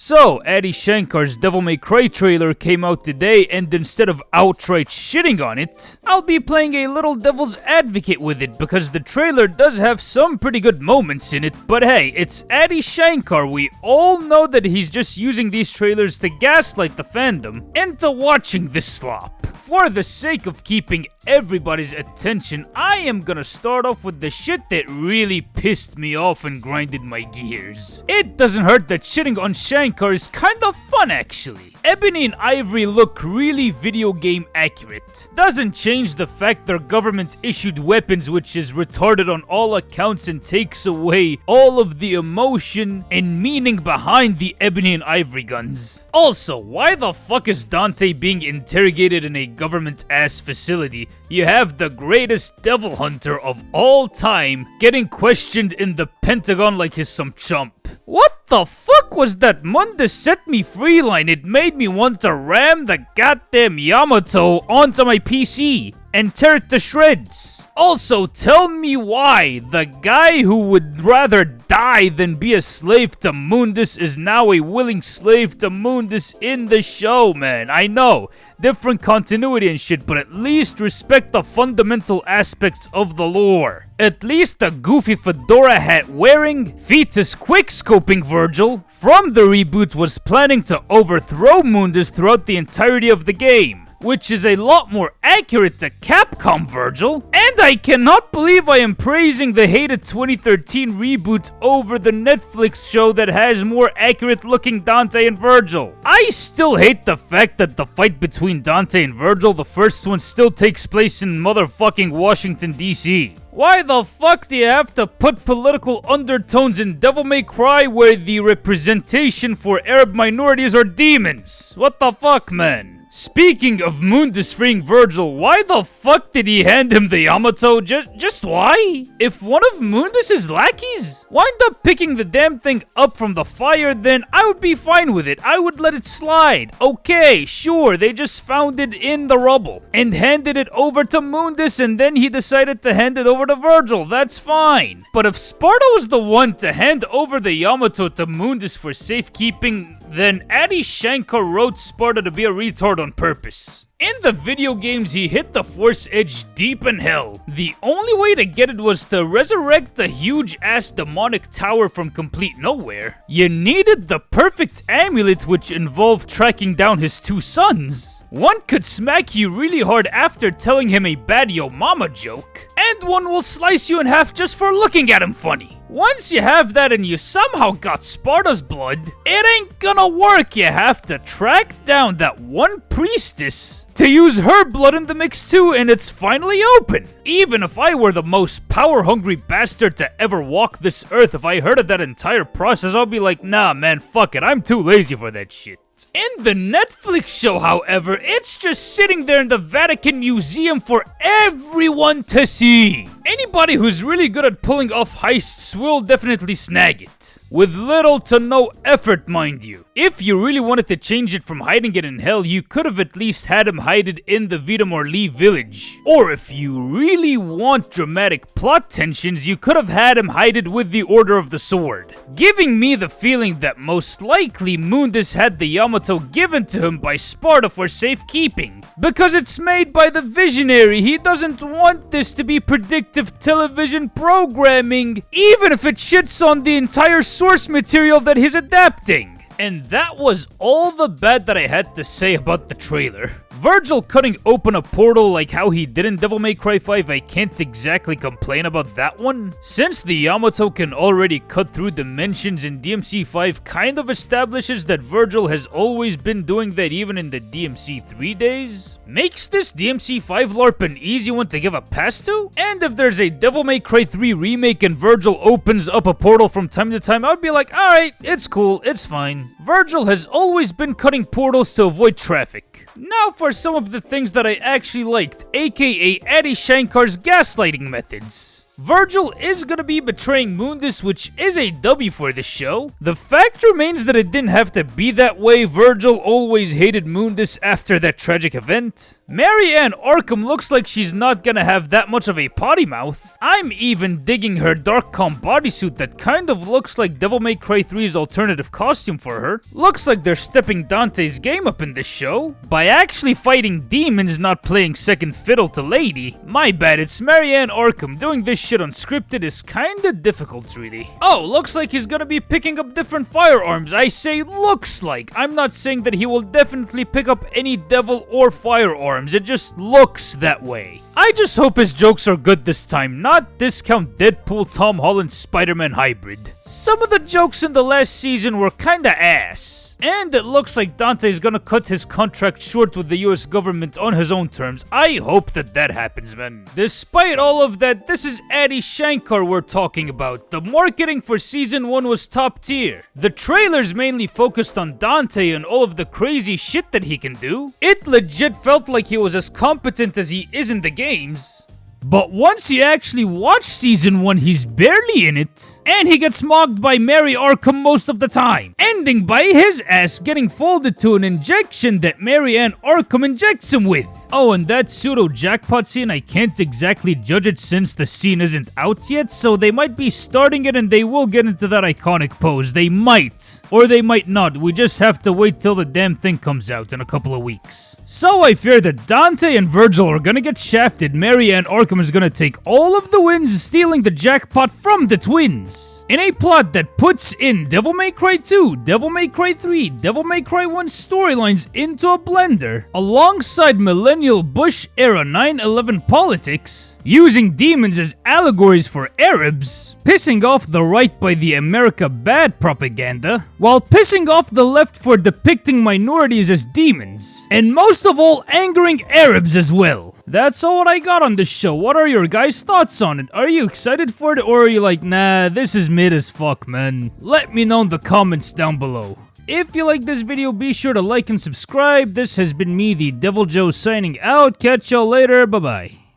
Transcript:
So, Adi Shankar's Devil May Cry trailer came out today, and instead of outright shitting on it, I'll be playing a little devil's advocate with it because the trailer does have some pretty good moments in it, but hey, it's Adi Shankar. We all know that he's just using these trailers to gaslight the fandom into watching this slop. For the sake of keeping everybody's attention, I am gonna start off with the shit that really pissed me off and grinded my gears. It doesn't hurt that shitting on Shankar is kinda fun actually. Ebony and Ivory look really video game accurate. Doesn't change the fact their government issued weapons, which is retarded on all accounts and takes away all of the emotion and meaning behind the Ebony and Ivory guns. Also, why the fuck is Dante being interrogated in a government-ass facility? You have the greatest devil hunter of all time getting questioned in the Pentagon like he's some chump. What the fuck was that Mundus set me free line? It made me want to ram the goddamn Yamato onto my PC and tear it to shreds. Also, tell me why the guy who would rather die than be a slave to Mundus is now a willing slave to Mundus in the show, man. I know, different continuity and shit, but at least respect the fundamental aspects of the lore. At least the goofy fedora hat wearing, fetus quickscoping Vergil from the reboot was planning to overthrow Mundus throughout the entirety of the game, which is a lot more accurate to Capcom Vergil. And I cannot believe I am praising the hated 2013 reboot over the Netflix show that has more accurate looking Dante and Vergil. I still hate the fact that the fight between Dante and Vergil, the first one, still takes place in motherfucking Washington, D.C. Why the fuck do you have to put political undertones in Devil May Cry where the representation for Arab minorities are demons? What the fuck, man? Speaking of Mundus freeing Vergil, why the fuck did he hand him the Yamato? Just why? If one of Mundus's lackeys wind up picking the damn thing up from the fire, then I would be fine with it. I would let it slide. Okay, sure, they just found it in the rubble and handed it over to Mundus, and then he decided to hand it over to Vergil. That's fine. But if Sparta was the one to hand over the Yamato to Mundus for safekeeping, then Adi Shankar wrote Sparta to be a retard on purpose. In the video games, he hit the Force Edge deep in hell. The only way to get it was to resurrect the huge-ass demonic tower from complete nowhere. You needed the perfect amulet, which involved tracking down his two sons. One could smack you really hard after telling him a bad yo mama joke, and one will slice you in half just for looking at him funny. Once you have that and you somehow got Sparta's blood, it ain't gonna work. You have to track down that one priestess to use her blood in the mix too, and it's finally open. Even if I were the most power-hungry bastard to ever walk this earth, if I heard of that entire process, I'll be like, nah man, fuck it, I'm too lazy for that shit. In the Netflix show, however, it's just sitting there in the Vatican Museum for everyone to see. Anybody who's really good at pulling off heists will definitely snag it. With little to no effort, mind you. If you really wanted to change it from hiding it in hell, you could have at least had him hide it in the Vita Morley village. Or if you really want dramatic plot tensions, you could have had him hide it with the Order of the Sword. Giving me the feeling that most likely Mundus had the Yamato given to him by Sparta for safekeeping. Because it's made by the Visionary, he doesn't want this to be predictive television programming, even if it shits on the entire source material that he's adapting. And that was all the bad that I had to say about the trailer. Vergil cutting open a portal like how he did in Devil May Cry 5, I can't exactly complain about that one. Since the Yamato can already cut through dimensions in DMC 5 kind of establishes that Vergil has always been doing that even in the DMC 3 days. Makes this DMC 5 LARP an easy one to give a pass to. And if there's a Devil May Cry 3 remake and Vergil opens up a portal from time to time, I would be like, alright, it's cool, it's fine. Vergil has always been cutting portals to avoid traffic. Now for some of the things that I actually liked, aka Adi Shankar's gaslighting methods. Vergil is gonna be betraying Mundus, which is a W for the show. The fact remains that it didn't have to be that way. Vergil always hated Mundus after that tragic event. Marianne Arkham looks like she's not gonna have that much of a potty mouth. I'm even digging her dark calm bodysuit that kind of looks like Devil May Cry 3's alternative costume for her. Looks like they're stepping Dante's game up in this show by actually fighting demons, not playing second fiddle to Lady. My bad, it's Marianne Arkham. Doing this shit unscripted is kinda difficult, really. Oh, looks like he's gonna be picking up different firearms. I say looks like. I'm not saying that he will definitely pick up any devil or firearms. It just looks that way. I just hope his jokes are good this time, not discount Deadpool Tom Holland Spider-Man hybrid. Some of the jokes in the last season were kinda ass. And it looks like Dante's gonna cut his contract short with the US government on his own terms. I hope that that happens, man. Despite all of that, this is Adi Shankar we're talking about. The marketing for season 1 was top tier. The trailers mainly focused on Dante and all of the crazy shit that he can do. It legit felt like he was as competent as he is in the games. But once you actually watch season 1, he's barely in it. And he gets mocked by Mary Arkham most of the time, ending by his ass getting folded to an injection that Marianne Arkham injects him with. Oh, and that pseudo jackpot scene, I can't exactly judge it since the scene isn't out yet, so they might be starting it and they will get into that iconic pose. They might. Or they might not. We just have to wait till the damn thing comes out in a couple of weeks. So I fear that Dante and Vergil are gonna get shafted. Marianne Arkham is gonna take all of the wins, stealing the jackpot from the twins. In a plot that puts in Devil May Cry 2, Devil May Cry 3, Devil May Cry 1 storylines into a blender, alongside Millennial Bush-era 9/11 politics, using demons as allegories for Arabs, pissing off the right by the America Bad propaganda, while pissing off the left for depicting minorities as demons, and most of all angering Arabs as well. That's all what I got on this show. What are your guys' thoughts on it? Are you excited for it, or are you like, nah, this is mid as fuck, man? Let me know in the comments down below. If you like this video, be sure to like and subscribe. This has been me, the Devil Joe, signing out. Catch y'all later. Bye-bye.